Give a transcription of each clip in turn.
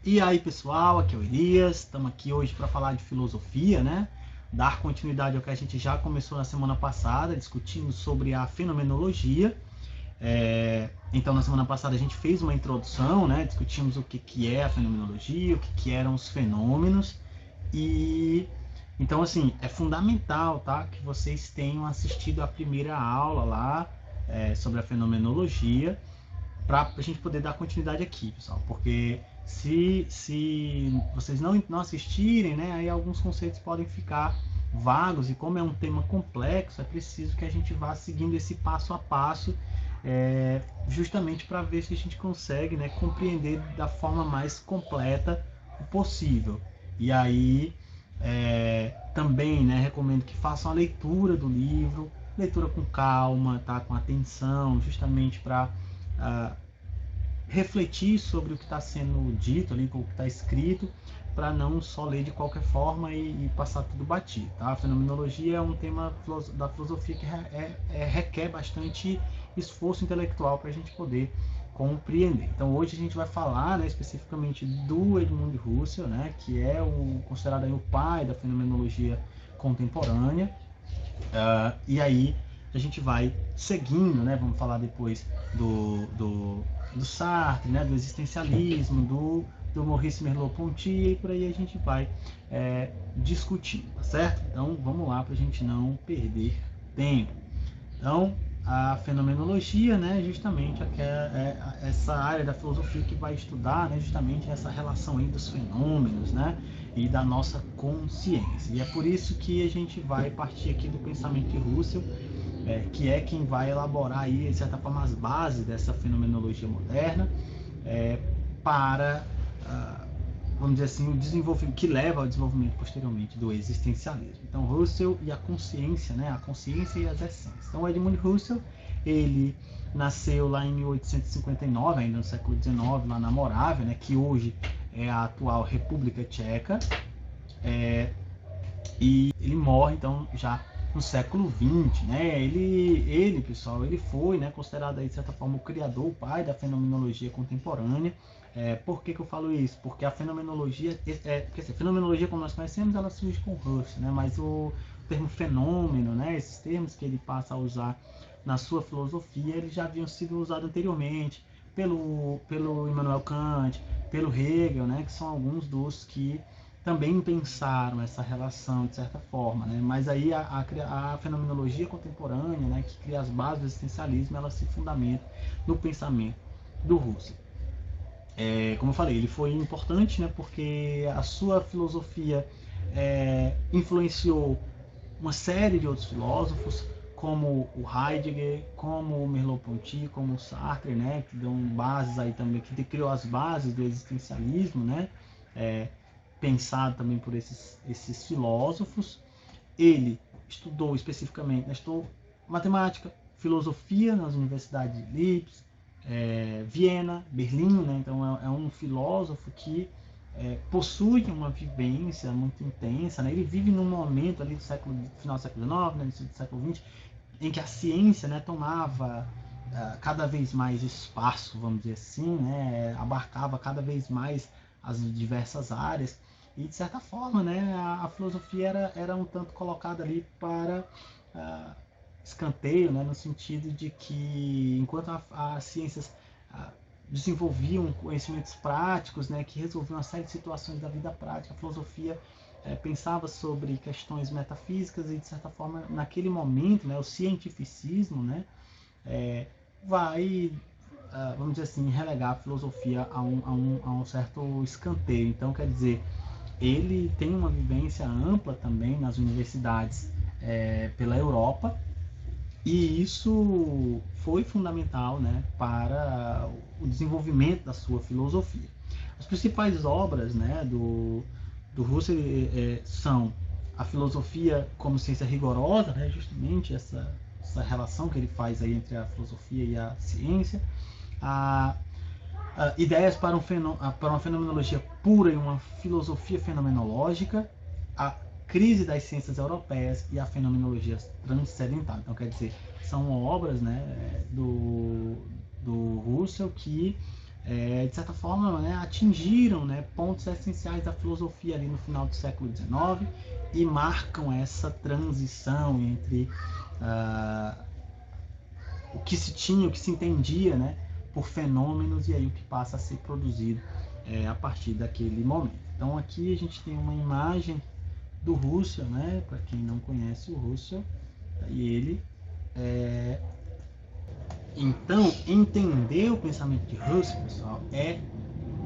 E aí, pessoal, aqui é o Elias. Estamos aqui hoje para falar de filosofia, né? Dar continuidade ao que a gente já começou na semana passada, discutindo sobre a fenomenologia. Então, na semana passada a gente fez uma introdução, né? Discutimos o que é a fenomenologia, o que eram os fenômenos. E então, assim, é fundamental, tá? Que vocês tenham assistido a primeira aula lá sobre a fenomenologia, para a gente poder dar continuidade aqui, pessoal, porque se vocês não assistirem, né, aí alguns conceitos podem ficar vagos, e como é um tema complexo, é preciso que a gente vá seguindo esse passo a passo, justamente para ver se a gente consegue, né, compreender da forma mais completa possível. E aí, também, né, recomendo que façam a leitura do livro, leitura com calma, tá, com atenção, justamente para refletir sobre o que está sendo dito ali, o que está escrito, para não só ler de qualquer forma e passar tudo batido. Tá? A fenomenologia é um tema da filosofia que requer bastante esforço intelectual para a gente poder compreender. Então hoje a gente vai falar, né, especificamente do Edmund Husserl, né, que é considerado aí o pai da fenomenologia contemporânea. E aí a gente vai seguindo, né? Vamos falar depois do Sartre, né? Do existencialismo, do Maurice Merleau-Ponty, e por aí a gente vai discutindo, tá certo? Então vamos lá para a gente não perder tempo. Então, a fenomenologia, né, justamente essa área da filosofia que vai estudar, né, justamente essa relação aí dos fenômenos, né, e da nossa consciência. E é por isso que a gente vai partir aqui do pensamento de Husserl, que é quem vai elaborar aí, de certa forma, as bases dessa fenomenologia moderna, para vamos dizer assim, o desenvolvimento que leva ao desenvolvimento posteriormente do existencialismo. Então, Husserl e a consciência, né? A consciência e as essências. Então, Edmund Husserl, ele nasceu lá em 1859, ainda no século XIX, lá na Morávia, né? Que hoje é a atual República Tcheca, e ele morre, então, já no século XX, né? Ele, pessoal, ele foi, né, considerado aí, de certa forma, o criador, o pai da fenomenologia contemporânea. Por que eu falo isso? Porque a fenomenologia, porque assim, a fenomenologia como nós conhecemos, ela surge com Husserl, né? Mas o termo fenômeno, né, esses termos que ele passa a usar na sua filosofia, eles já haviam sido usados anteriormente pelo Immanuel Kant, pelo Hegel, né, que são alguns dos que também pensaram essa relação de certa forma, né? Mas aí a fenomenologia contemporânea, né, que cria as bases do existencialismo, ela se fundamenta no pensamento do Husserl. Como eu falei, ele foi importante, né, porque a sua filosofia influenciou uma série de outros filósofos, como o Heidegger, como o Merleau-Ponty, como o Sartre, né, que dão bases aí também, que criou as bases do existencialismo, né, pensado também por esses filósofos. Ele estudou especificamente, né, estudou matemática, filosofia nas universidades de Leipzig, Viena, Berlim, né, então é um filósofo que possui uma vivência muito intensa, né? Ele vive num momento ali do final do século XIX, né, início do século XX, em que a ciência, né, tomava cada vez mais espaço, vamos dizer assim, né, abarcava cada vez mais as diversas áreas, e de certa forma, né, a filosofia era um tanto colocada ali para escanteio, né, no sentido de que enquanto as ciências desenvolviam conhecimentos práticos, né, que resolviam uma série de situações da vida prática, a filosofia pensava sobre questões metafísicas, e de certa forma naquele momento, né, o cientificismo, né, vai, vamos dizer assim, relegar a filosofia a um certo escanteio. Então, quer dizer, ele tem uma vivência ampla também nas universidades pela Europa, e isso foi fundamental, né, para o desenvolvimento da sua filosofia. As principais obras, né, do Husserl são a filosofia como ciência rigorosa, né, justamente essa relação que ele faz aí entre a filosofia e a ciência, ideias para uma fenomenologia pura e uma filosofia fenomenológica, a crise das ciências europeias e a fenomenologia transcendental. Então, quer dizer, são obras, né, do Husserl que de certa forma, né, atingiram, né, pontos essenciais da filosofia ali no final do século XIX e marcam essa transição entre o que se tinha, o que se entendia, né, por fenômenos, e aí o que passa a ser produzido a partir daquele momento. Então aqui a gente tem uma imagem do Russell, né, para quem não conhece o Russell, e ele então entender o pensamento de Russell, pessoal, é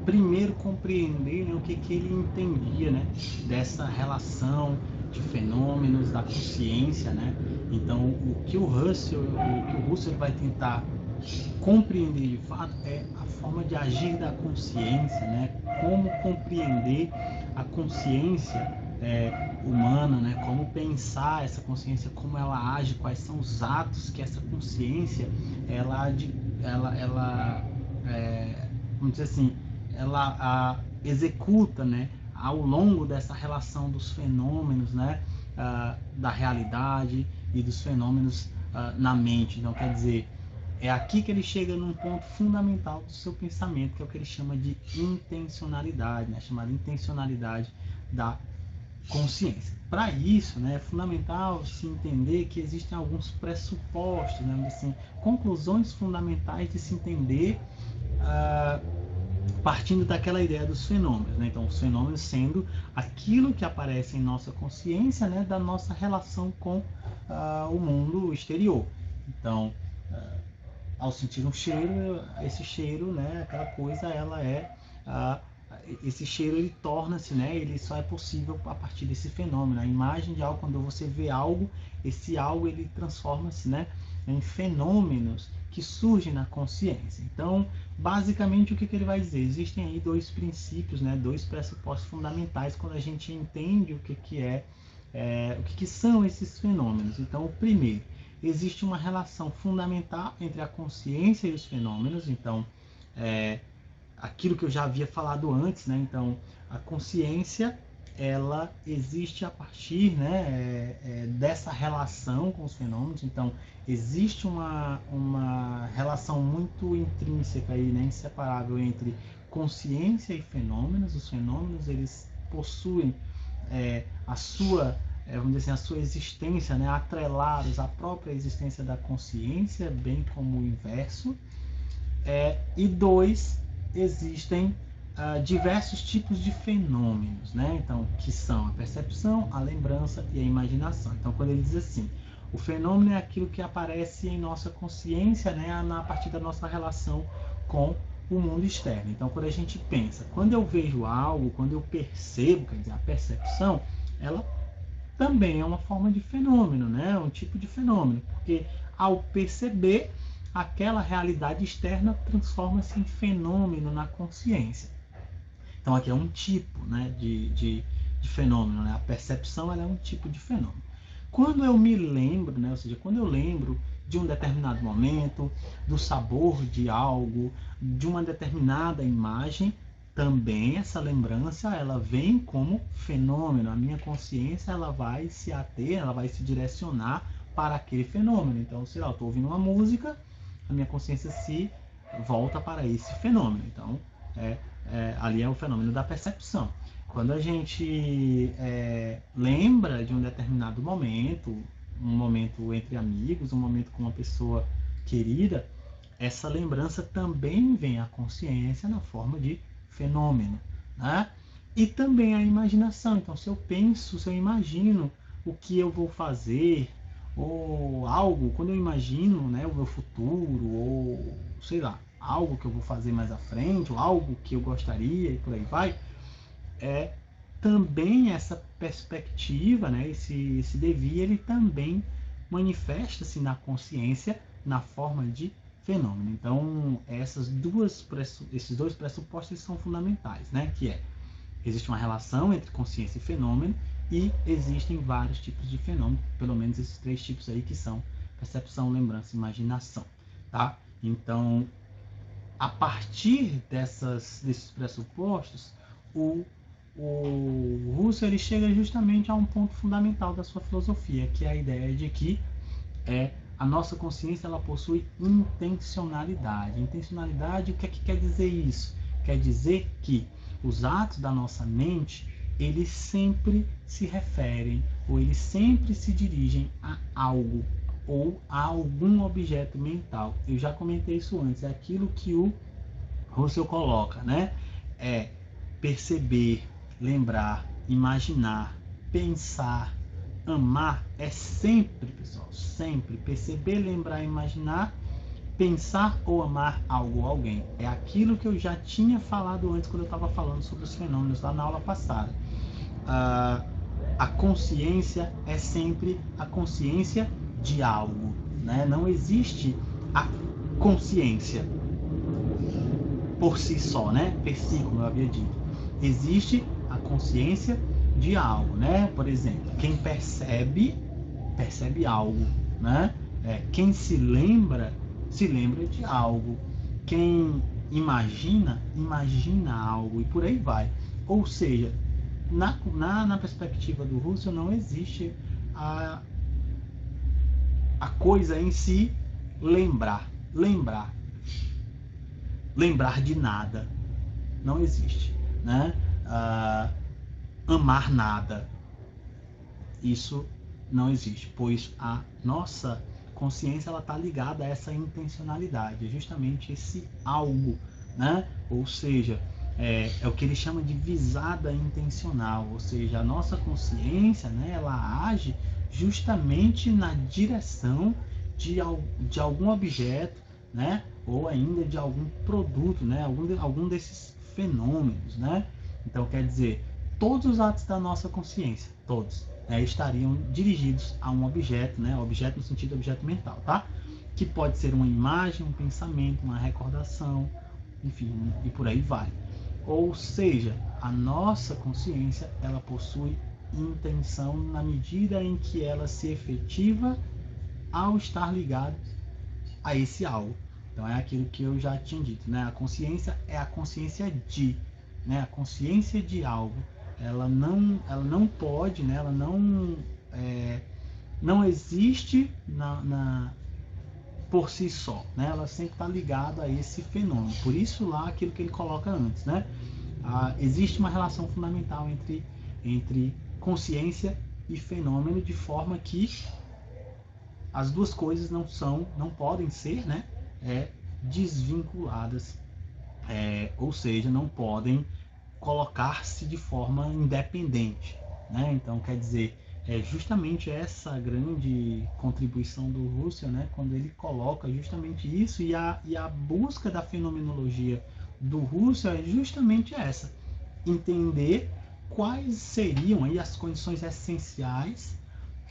primeiro compreender, né, o que ele entendia, né, dessa relação de fenômenos da consciência, né? Então o que o Russell vai tentar compreender de fato é a forma de agir da consciência, né? Como compreender a consciência humana, né? Como pensar essa consciência, como ela age, quais são os atos que essa consciência vamos dizer assim, ela executa, né? Ao longo dessa relação dos fenômenos, né? Da realidade e dos fenômenos na mente. Então, quer dizer, é aqui que ele chega num ponto fundamental do seu pensamento, que é o que ele chama de intencionalidade, né? Chamada intencionalidade da consciência. Para isso, né, é fundamental se entender que existem alguns pressupostos, né, assim, conclusões fundamentais de se entender partindo daquela ideia dos fenômenos, né? Então, os fenômenos sendo aquilo que aparece em nossa consciência, né, da nossa relação com o mundo exterior. Então, ao sentir um cheiro, esse cheiro, né, aquela coisa, ela esse cheiro ele torna-se, né, ele só é possível a partir desse fenômeno. A imagem de algo, quando você vê algo, esse algo ele transforma-se, né, em fenômenos que surgem na consciência. Então, basicamente, o que ele vai dizer? Existem aí dois princípios, né, dois pressupostos fundamentais quando a gente entende o que são esses fenômenos. Então, o primeiro, existe uma relação fundamental entre a consciência e os fenômenos. Então, aquilo que eu já havia falado antes, né? Então, a consciência ela existe a partir, né, dessa relação com os fenômenos. Então, existe uma relação muito intrínseca aí, né, inseparável entre consciência e fenômenos. Os fenômenos eles possuem a sua vamos dizer assim, a sua existência, né, atrelados à própria existência da consciência, bem como o inverso. E dois, existem diversos tipos de fenômenos, né? Então, que são a percepção, a lembrança e a imaginação. Então, quando ele diz assim, o fenômeno é aquilo que aparece em nossa consciência, né, a partir da nossa relação com o mundo externo. Então, quando a gente pensa, quando eu vejo algo, quando eu percebo, quer dizer, a percepção, ela também é uma forma de fenômeno, né? Um tipo de fenômeno, porque ao perceber, aquela realidade externa transforma-se em fenômeno na consciência. Então aqui é um tipo, né, de fenômeno, né? A percepção ela é um tipo de fenômeno. Quando eu me lembro, né, ou seja, quando eu lembro de um determinado momento, do sabor de algo, de uma determinada imagem, também essa lembrança ela vem como fenômeno. A minha consciência ela vai se ater, ela vai se direcionar para aquele fenômeno. Então, sei lá, eu estou ouvindo uma música, a minha consciência se volta para esse fenômeno. Então, ali é o fenômeno da percepção. Quando a gente lembra de um determinado momento, um momento entre amigos, um momento com uma pessoa querida, essa lembrança também vem à consciência na forma de fenômeno, né? E também a imaginação. Então, se eu penso, se eu imagino o que eu vou fazer, ou algo, quando eu imagino, né, o meu futuro, ou sei lá, algo que eu vou fazer mais à frente, ou algo que eu gostaria e por aí vai, também essa perspectiva, né, esse devir, ele também manifesta-se na consciência na forma de fenômeno. Então, esses dois pressupostos são fundamentais, né? Que existe uma relação entre consciência e fenômeno e existem vários tipos de fenômeno, pelo menos esses três tipos aí que são percepção, lembrança e imaginação, tá? Então, a partir desses pressupostos, o Russell ele chega justamente a um ponto fundamental da sua filosofia, que é a ideia de que a nossa consciência ela possui intencionalidade. Intencionalidade, o que é que quer dizer isso? Quer dizer que os atos da nossa mente, eles sempre se referem, ou eles sempre se dirigem a algo, ou a algum objeto mental. Eu já comentei isso antes, é aquilo que o Russell coloca, né? É perceber, lembrar, imaginar, pensar, amar, é sempre, pessoal, sempre perceber, lembrar, imaginar, pensar ou amar algo ou alguém. É aquilo que eu já tinha falado antes quando eu estava falando sobre os fenômenos lá na aula passada. A consciência é sempre a consciência de algo, né? Não existe a consciência por si só, né? Per si, como eu havia dito. Existe a consciência de algo, né? Por exemplo, quem percebe algo, né? Quem se lembra de algo. Quem imagina algo e por aí vai. Ou seja, na perspectiva do Russell não existe a coisa em si lembrar de nada, não existe, né? Amar nada, isso não existe, pois a nossa consciência ela está ligada a essa intencionalidade, justamente esse algo, né? Ou seja, é o que ele chama de visada intencional, ou seja, a nossa consciência, né, ela age justamente na direção de algum objeto, né, ou ainda de algum produto, né, algum desses fenômenos, né? Então quer dizer, todos os atos da nossa consciência, todos, estariam dirigidos a um objeto, né? Objeto no sentido de objeto mental, tá? Que pode ser uma imagem, um pensamento, uma recordação, enfim, e por aí vai. Ou seja, a nossa consciência, ela possui intenção na medida em que ela se efetiva ao estar ligada a esse algo. Então é aquilo que eu já tinha dito, né? A consciência é a consciência de, né? A consciência de algo. Ela não pode, né? Ela não existe por si só, né? Ela sempre está ligada a esse fenômeno. Por isso lá aquilo que ele coloca antes, né? Existe uma relação fundamental entre consciência e fenômeno, de forma que as duas coisas não podem ser, né, desvinculadas, ou seja, não podem colocar-se de forma independente, né? Então, quer dizer, é justamente essa grande contribuição do Russell, né, quando ele coloca justamente isso, e a busca da fenomenologia do Russell é justamente essa: entender quais seriam aí as condições essenciais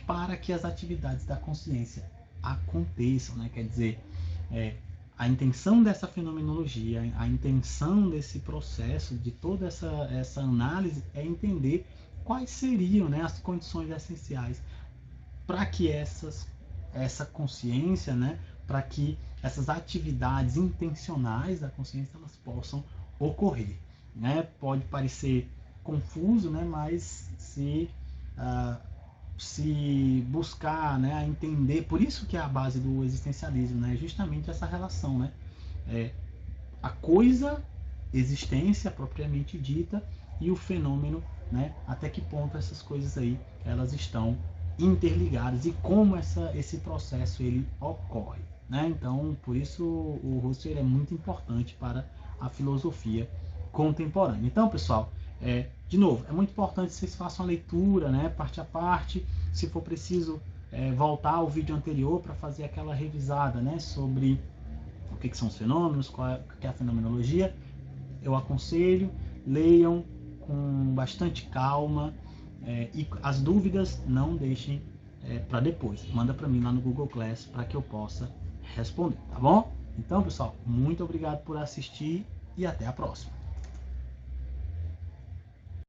para que as atividades da consciência aconteçam, né? Quer dizer, a intenção dessa fenomenologia, a intenção desse processo, de toda essa análise, é entender quais seriam, né, as condições essenciais para que essa consciência, né, para que essas atividades intencionais da consciência elas possam ocorrer, né? Pode parecer confuso, né, mas se buscar, né, entender, por isso que é a base do existencialismo, né, justamente essa relação, né, a coisa, existência propriamente dita, e o fenômeno, né, até que ponto essas coisas aí elas estão interligadas e como esse processo ele ocorre, né? Então, por isso o Russell é muito importante para a filosofia contemporânea. Então, pessoal, de novo, é muito importante que vocês façam a leitura, né, parte a parte. Se for preciso, voltar ao vídeo anterior para fazer aquela revisada, né, sobre o que são os fenômenos, qual é a fenomenologia, eu aconselho, leiam com bastante calma, e as dúvidas não deixem para depois. Manda para mim lá no Google Class para que eu possa responder, tá bom? Então, pessoal, muito obrigado por assistir e até a próxima.